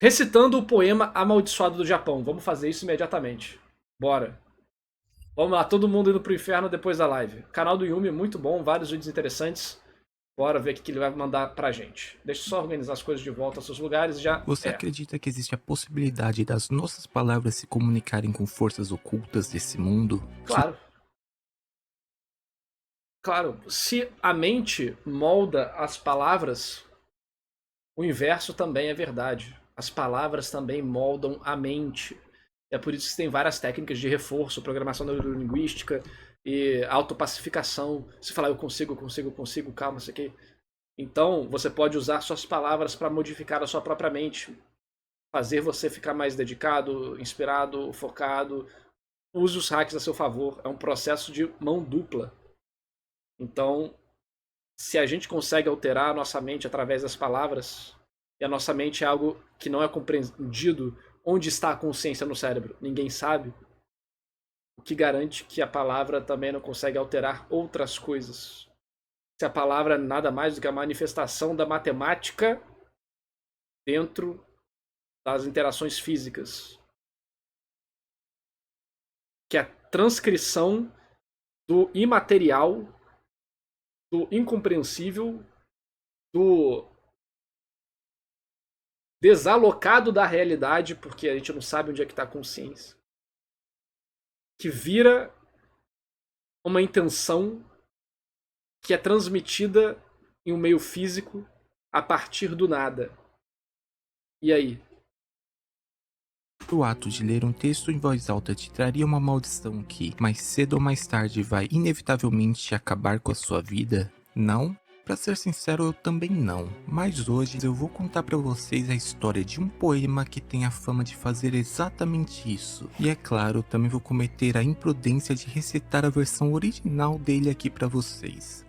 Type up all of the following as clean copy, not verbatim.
Recitando o poema Amaldiçoado do Japão. Vamos fazer isso imediatamente. Bora. Vamos lá, todo mundo indo pro inferno depois da live. Canal do Yumi, muito bom, vários vídeos interessantes. Bora ver o que ele vai mandar pra gente. Deixa eu só organizar as coisas de volta aos seus lugares e já Você acredita que existe a possibilidade das nossas palavras se comunicarem com forças ocultas desse mundo? Claro. Claro, se a mente molda as palavras, o inverso também é verdade. As palavras também moldam a mente. É por isso que tem várias técnicas de reforço, programação neurolinguística e autopacificação. Se falar eu consigo, eu consigo, eu consigo, calma, isso aqui. Então, você pode usar suas palavras para modificar a sua própria mente, fazer você ficar mais dedicado, inspirado, focado. Use os hacks a seu favor. É um processo de mão dupla. Então, se a gente consegue alterar a nossa mente através das palavras, e a nossa mente é algo que não é compreendido, onde está a consciência no cérebro? Ninguém sabe. O que garante que a palavra também não consegue alterar outras coisas. Se a palavra é nada mais do que a manifestação da matemática dentro das interações físicas, que é a transcrição do imaterial, do incompreensível, do desalocado da realidade, porque a gente não sabe onde é que está a consciência, que vira uma intenção que é transmitida em um meio físico a partir do nada. E aí? O ato de ler um texto em voz alta te traria uma maldição que, mais cedo ou mais tarde, vai inevitavelmente acabar com a sua vida? Não? Pra ser sincero, eu também não. Mas hoje eu vou contar pra vocês a história de um poema que tem a fama de fazer exatamente isso. E é claro, também vou cometer a imprudência de recitar a versão original dele aqui pra vocês.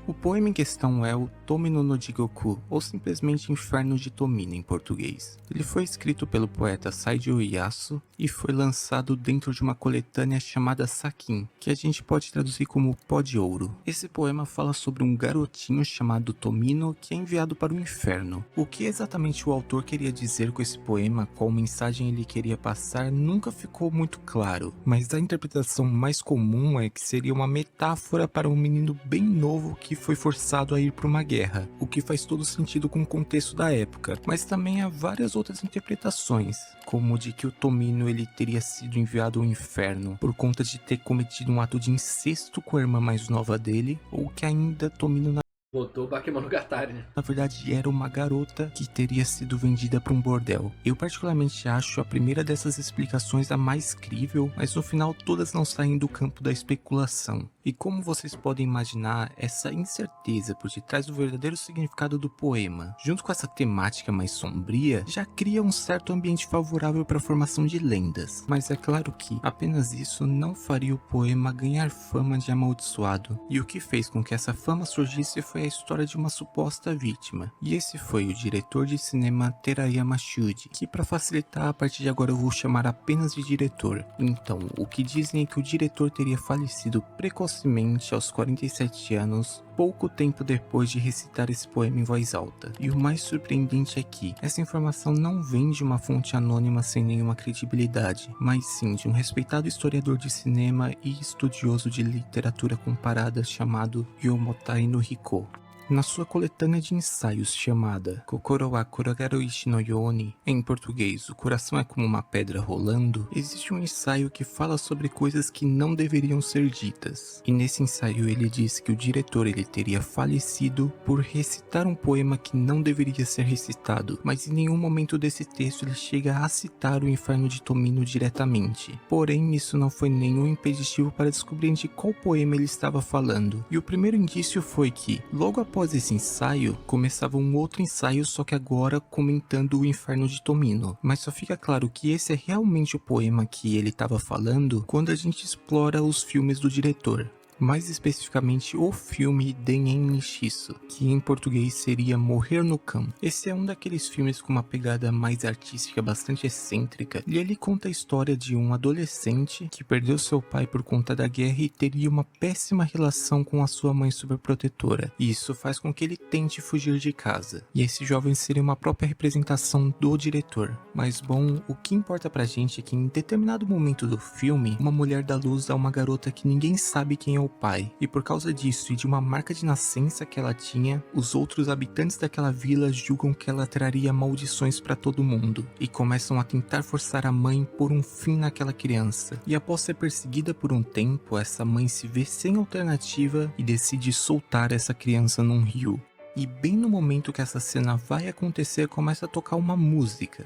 O poema em questão é o Tomino no Jigoku, ou simplesmente Inferno de Tomino em português. Ele foi escrito pelo poeta Saijo Yasu e foi lançado dentro de uma coletânea chamada Sakin, que a gente pode traduzir como Pó de Ouro. Esse poema fala sobre um garotinho chamado Tomino que é enviado para o inferno. O que exatamente o autor queria dizer com esse poema, qual mensagem ele queria passar, nunca ficou muito claro, mas a interpretação mais comum é que seria uma metáfora para um menino bem novo que foi forçado a ir para uma guerra, o que faz todo sentido com o contexto da época, mas também há várias outras interpretações, como de que o Tomino ele teria sido enviado ao inferno por conta de ter cometido um ato de incesto com a irmã mais nova dele, ou que ainda Tomino Botou o Bakemonogatari, né? na verdade era uma garota que teria sido vendida para um bordel. Eu particularmente acho a primeira dessas explicações a mais crível, mas no final todas não saem do campo da especulação. E como vocês podem imaginar, essa incerteza por detrás do verdadeiro significado do poema, junto com essa temática mais sombria, já cria um certo ambiente favorável para a formação de lendas. Mas é claro que apenas isso não faria o poema ganhar fama de amaldiçoado, e o que fez com que essa fama surgisse foi a história de uma suposta vítima, e esse foi o diretor de cinema Terayama Shuji, que para facilitar a partir de agora eu vou chamar apenas de diretor. Então, o que dizem é que o diretor teria falecido precocemente aos 47 anos, pouco tempo depois de recitar esse poema em voz alta. E o mais surpreendente é que essa informação não vem de uma fonte anônima sem nenhuma credibilidade, mas sim de um respeitado historiador de cinema e estudioso de literatura comparada chamado Yomotai no Hiko. Na sua coletânea de ensaios chamada Kokoro wa Korogaru Ishi no Yoni, em português, O Coração é como uma pedra rolando, existe um ensaio que fala sobre coisas que não deveriam ser ditas. E nesse ensaio ele diz que o diretor ele teria falecido por recitar um poema que não deveria ser recitado, mas em nenhum momento desse texto ele chega a citar o Inferno de Tomino diretamente. Porém, isso não foi nenhum impeditivo para descobrir de qual poema ele estava falando. E o primeiro indício foi que, logo após esse ensaio, começava um outro ensaio, só que agora comentando o Inferno de Tomino. Mas só fica claro que esse é realmente o poema que ele estava falando quando a gente explora os filmes do diretor. mais especificamente o filme Denhen Nishisu, que em português seria Morrer no Campo. Esse é um daqueles filmes com uma pegada mais artística bastante excêntrica, e ele conta a história de um adolescente que perdeu seu pai por conta da guerra e teria uma péssima relação com a sua mãe superprotetora, e isso faz com que ele tente fugir de casa. E esse jovem seria uma própria representação do diretor. Mas bom, o que importa pra gente é que em determinado momento do filme, uma mulher dá luz a uma garota que ninguém sabe quem é o pai, e por causa disso e de uma marca de nascença que ela tinha, os outros habitantes daquela vila julgam que ela traria maldições pra todo mundo, e começam a tentar forçar a mãe por um fim naquela criança. E após ser perseguida por um tempo, essa mãe se vê sem alternativa e decide soltar essa criança num rio. E bem no momento que essa cena vai acontecer, começa a tocar uma música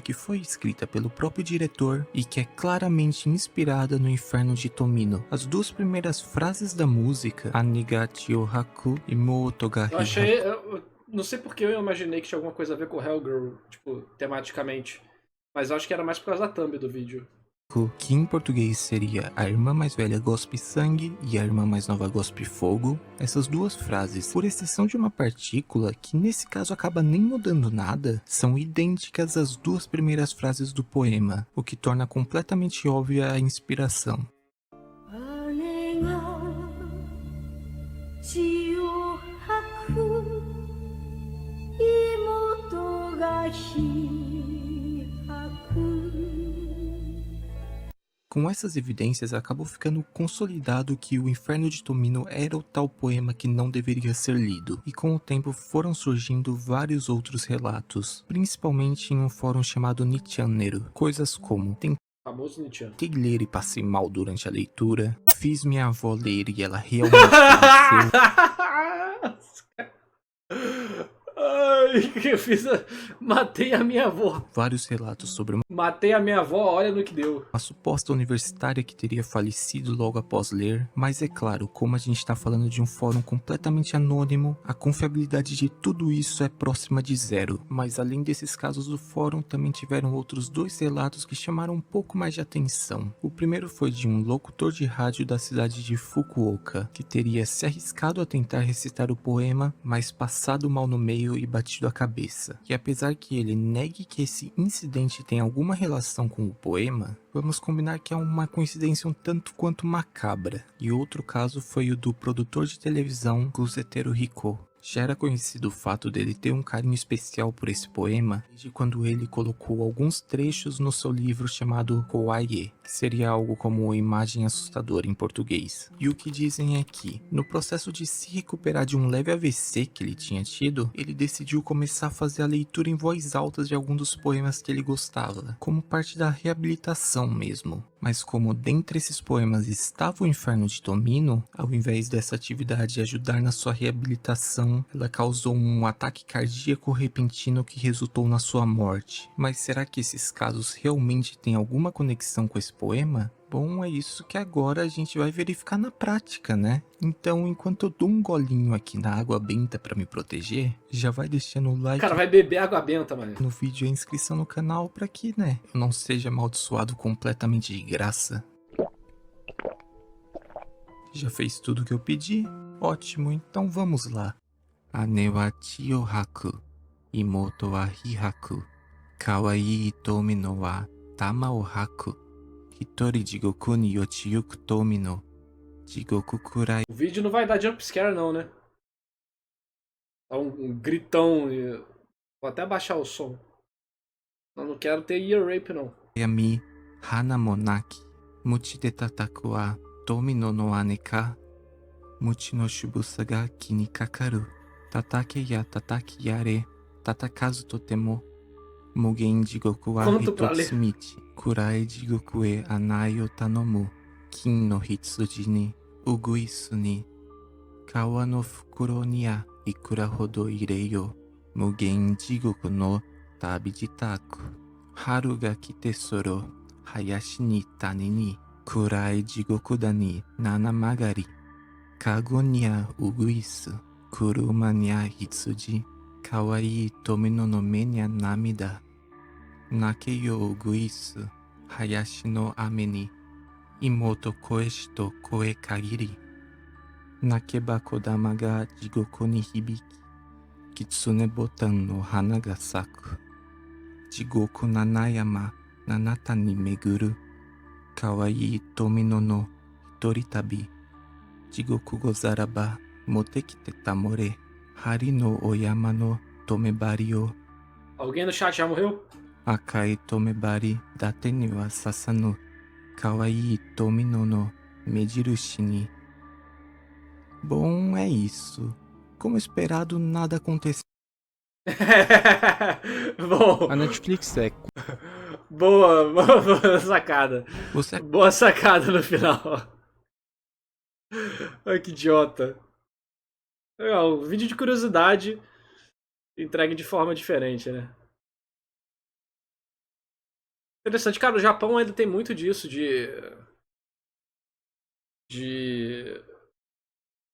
que foi escrita pelo próprio diretor e que é claramente inspirada no Inferno de Tomino. As duas primeiras frases da música, Anigati o Haku e Moto ga Eu achei. Não sei porque eu imaginei que tinha alguma coisa a ver com Hellgirl, tipo, tematicamente. Mas eu acho que era mais por causa da thumb do vídeo. que em português seria a irmã mais velha gospe sangue e a irmã mais nova gospe fogo. Essas duas frases, por exceção de uma partícula, que nesse caso acaba nem mudando nada, são idênticas às duas primeiras frases do poema, o que torna completamente óbvia a inspiração. Com essas evidências, acabou ficando consolidado que o Inferno de Tomino era o tal poema que não deveria ser lido, e com o tempo foram surgindo vários outros relatos, principalmente em um fórum chamado Nichanero, coisas como Famoso Nichan. tentei ler e passei mal durante a leitura, fiz minha avó ler e ela realmente faleceu. Ai, que eu fiz. Matei a minha avó. Vários relatos sobre Matei a minha avó, olha no que deu. uma suposta universitária que teria falecido logo após ler, mas é claro, como a gente está falando de um fórum completamente anônimo, a confiabilidade de tudo isso é próxima de zero. Mas além desses casos do fórum, também tiveram outros dois relatos que chamaram um pouco mais de atenção. O primeiro foi de um locutor de rádio da cidade de Fukuoka, que teria se arriscado a tentar recitar o poema, mas passado mal no meio e batido a cabeça. E apesar que ele negue que esse incidente tem alguma relação com o poema, vamos combinar que é uma coincidência um tanto quanto macabra. E outro caso foi o do produtor de televisão Guzetero Hiko. Já era conhecido o fato dele ter um carinho especial por esse poema desde quando ele colocou alguns trechos no seu livro chamado Kouaie, que seria algo como imagem assustadora em português. E o que dizem é que, no processo de se recuperar de um leve AVC que ele tinha tido, ele decidiu começar a fazer a leitura em voz alta de algum dos poemas que ele gostava, como parte da reabilitação mesmo. Mas como dentre esses poemas estava o Inferno de Tomino, ao invés dessa atividade ajudar na sua reabilitação, ela causou um ataque cardíaco repentino que resultou na sua morte. Mas será que esses casos realmente têm alguma conexão com esse poema? Bom, é isso que agora a gente vai verificar na prática, né? Então, enquanto eu dou um golinho aqui na água benta pra me proteger, já vai deixando o like. O cara vai beber água benta, mano. No vídeo e a inscrição no canal pra que, né, eu não seja amaldiçoado completamente de graça. Já fez tudo o que eu pedi? Ótimo, então vamos lá. Ane wa chi o haku, imoto wa hihaku, kawaii itomi no wa tama o haku, hitori jigoku ni yochiyuku tomi no jigoku kurai. O vídeo não vai dar jumpscare não, né? Dá um gritão. Vou até baixar o som. Eu não quero ter ear rape, não. Yami hana mo naki, muchi de tataku wa tomino no ane ka, muchi no shubusa ga ki ni kakaru, tatake ya tataki yare, tatakazu totemo, mugen jigoku wa Conto pra ler. hitotsumichi, kurai jigoku e anai o tanomu, kin no hitsuji ni, uguisu ni, kawa no fukuro ni a ikura hodo irei yo, mugen jigoku no tabi jitaku, haru ga kite soro, hayashi ni tani ni, kurai jigoku da ni nanamagari, kago ni a uguisu, kuruma ni a hitsuji, kawaii tomino no me ni a namida, nake yo uguisu, hayashi no ame ni, imoto koeshi to koe kagiri, Nakeba kodama ga jigoku ni hibiki. Kitsune botan no hana ga saku. Jigoku nanayama nanata ni meguru. Kawaii tomino no hitoritabi. Jigoku go zaraba motekite tamore. Hari no oyama no tomebari o. Alguém no chat já morreu? Akai tomebari date ni wa sasanu. Kawaii tomino no mejirushi ni. Bom, é isso. Como esperado, nada aconteceu. Bom. A Netflix é. Boa sacada. Você Boa sacada no final. Ai, que idiota. Legal, vídeo de curiosidade entregue de forma diferente, né? Interessante. Cara, o Japão ainda tem muito disso de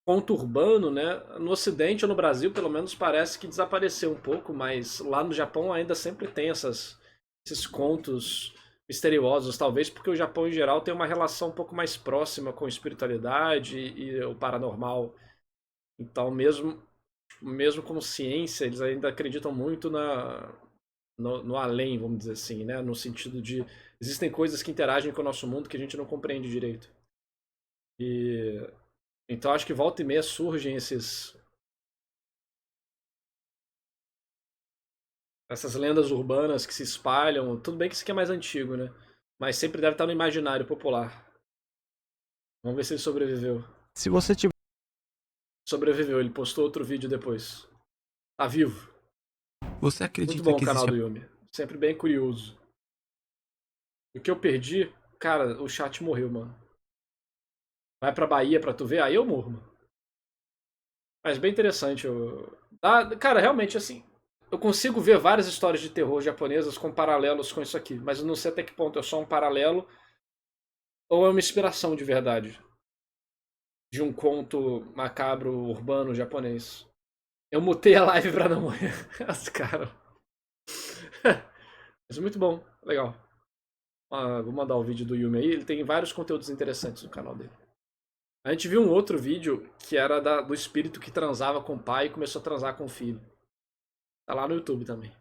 conto urbano, né? No Ocidente ou no Brasil, pelo menos, parece que desapareceu um pouco, mas lá no Japão ainda sempre tem esses contos misteriosos, talvez porque o Japão em geral tem uma relação um pouco mais próxima com espiritualidade e o paranormal. Então, mesmo como ciência, eles ainda acreditam muito no além, vamos dizer assim, né? No sentido de existem coisas que interagem com o nosso mundo que a gente não compreende direito. Então acho que volta e meia surgem essas lendas urbanas que se espalham. Tudo bem que isso aqui é mais antigo, né? Mas sempre deve estar no imaginário popular. Vamos ver se ele sobreviveu. Se você tiver. Sobreviveu, ele postou outro vídeo depois. Tá vivo. Você acredita Muito bom que o canal existe. do Yumi. Sempre bem curioso. O que eu perdi, cara, o chat morreu, mano. Vai pra Bahia pra tu ver, aí eu morro, mano. Mas bem interessante. Cara, realmente, assim, eu consigo ver várias histórias de terror japonesas com paralelos com isso aqui, mas eu não sei até que ponto é só um paralelo ou é uma inspiração de verdade de um conto macabro urbano japonês. Eu mutei a live pra não morrer. As caras. Mas muito bom, legal. Vou mandar o vídeo do Yumi aí, ele tem vários conteúdos interessantes no canal dele. A gente viu um outro vídeo que era do espírito que transava com o pai e começou a transar com o filho. Tá lá no YouTube também.